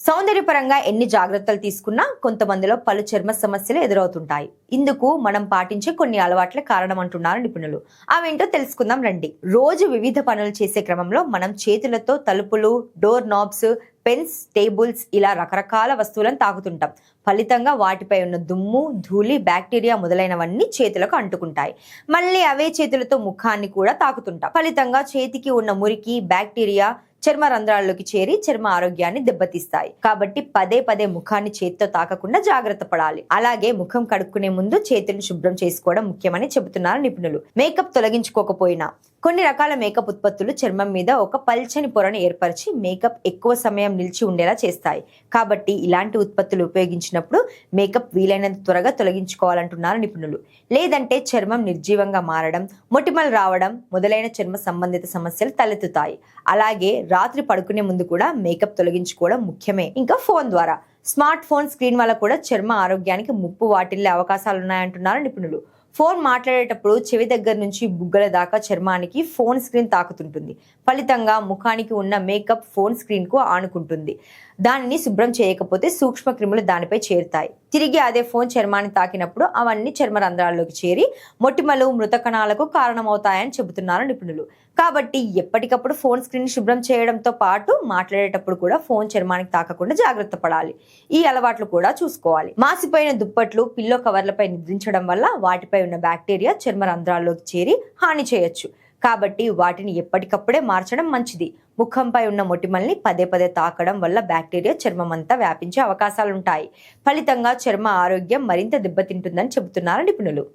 సౌందర్యపరంగా ఎన్ని జాగ్రత్తలు తీసుకున్నా కొంతమందిలో పలు చర్మ సమస్యలు ఎదురవుతుంటాయి. ఇందుకు మనం పాటించే కొన్ని అలవాట్లే కారణం అంటున్నారు నిపుణులు. అవేంటో తెలుసుకుందాం రండి. రోజు వివిధ పనులు చేసే క్రమంలో మనం చేతులతో తలుపులు, డోర్ నాబ్స్, పెన్స్, టేబుల్స్ ఇలా రకరకాల వస్తువులను తాకుతుంటాం. ఫలితంగా వాటిపై ఉన్న దుమ్ము, ధూళి, బ్యాక్టీరియా మొదలైనవన్నీ చేతులకు అంటుకుంటాయి. మళ్ళీ అవే చేతులతో ముఖాన్ని కూడా తాకుతుంటాం. ఫలితంగా చేతికి ఉన్న మురికి, బ్యాక్టీరియా చర్మ రంధ్రాల్లోకి చేరి చర్మ ఆరోగ్యాన్ని దెబ్బతీస్తాయి. కాబట్టి పదే పదే ముఖాన్ని చేతితో తాకకుండా జాగ్రత్త పడాలి. అలాగే ముఖం కడుక్కునే ముందు చేతులను శుభ్రం చేసుకోవడం ముఖ్యమని చెబుతున్నారు నిపుణులు. మేకప్ తొలగించుకోకపోయినా కొన్ని రకాల మేకప్ ఉత్పత్తులు చర్మం మీద ఒక పల్చని పొరను ఏర్పరిచి మేకప్ ఎక్కువ సమయం నిలిచి ఉండేలా చేస్తాయి. కాబట్టి ఇలాంటి ఉత్పత్తులు ఉపయోగించినప్పుడు మేకప్ వీలైనంత త్వరగా తొలగించుకోవాలంటున్నారు నిపుణులు. లేదంటే చర్మం నిర్జీవంగా మారడం, మొటిమలు రావడం మొదలైన చర్మ సంబంధిత సమస్యలు తలెత్తుతాయి. అలాగే రాత్రి పడుకునే ముందు కూడా మేకప్ తొలగించుకోవడం ముఖ్యమే. ఇంకా ఫోన్ ద్వారా స్మార్ట్ ఫోన్ స్క్రీన్ వల్ల కూడా చర్మ ఆరోగ్యానికి ముప్పు వాటిల్లే అవకాశాలున్నాయంటున్నారు నిపుణులు. ఫోన్ మాట్లాడేటప్పుడు చెవి దగ్గర నుంచి బుగ్గల దాకా చర్మానికి ఫోన్ స్క్రీన్ తాకుతుంటుంది. ఫలితంగా ముఖానికి ఉన్న మేకప్ ఫోన్ స్క్రీన్ కు ఆనుకుంటుంది. దానిని శుభ్రం చేయకపోతే సూక్ష్మ క్రిములు దానిపై చేరుతాయి. తిరిగి అదే ఫోన్ చర్మాన్ని తాకినప్పుడు అవన్నీ చర్మ రంధ్రాల్లోకి చేరి మొటిమలు, మృత కణాలకు కారణమవుతాయని చెబుతున్నారు నిపుణులు. కాబట్టి ఎప్పటికప్పుడు ఫోన్ స్క్రీన్ శుభ్రం చేయడంతో పాటు మాట్లాడేటప్పుడు కూడా ఫోన్ చర్మానికి తాకకుండా జాగ్రత్త పడాలి. ఈ అలవాట్లు కూడా చూసుకోవాలి. మాసిపోయిన దుప్పట్లు, పిల్లో కవర్లపై నిద్రించడం వల్ల వాటిపై ఉన్న బ్యాక్టీరియా చర్మ రంధ్రాల్లోకి చేరి హాని చేయొచ్చు. కాబట్టి వాటిని ఎప్పటికప్పుడే మార్చడం మంచిది. ముఖంపై ఉన్న మొటిమల్ని పదే పదే తాకడం వల్ల బ్యాక్టీరియా చర్మమంతా వ్యాపించే అవకాశాలుంటాయి. ఫలితంగా చర్మ ఆరోగ్యం మరింత దెబ్బతింటుందని చెబుతున్నారు నిపుణులు.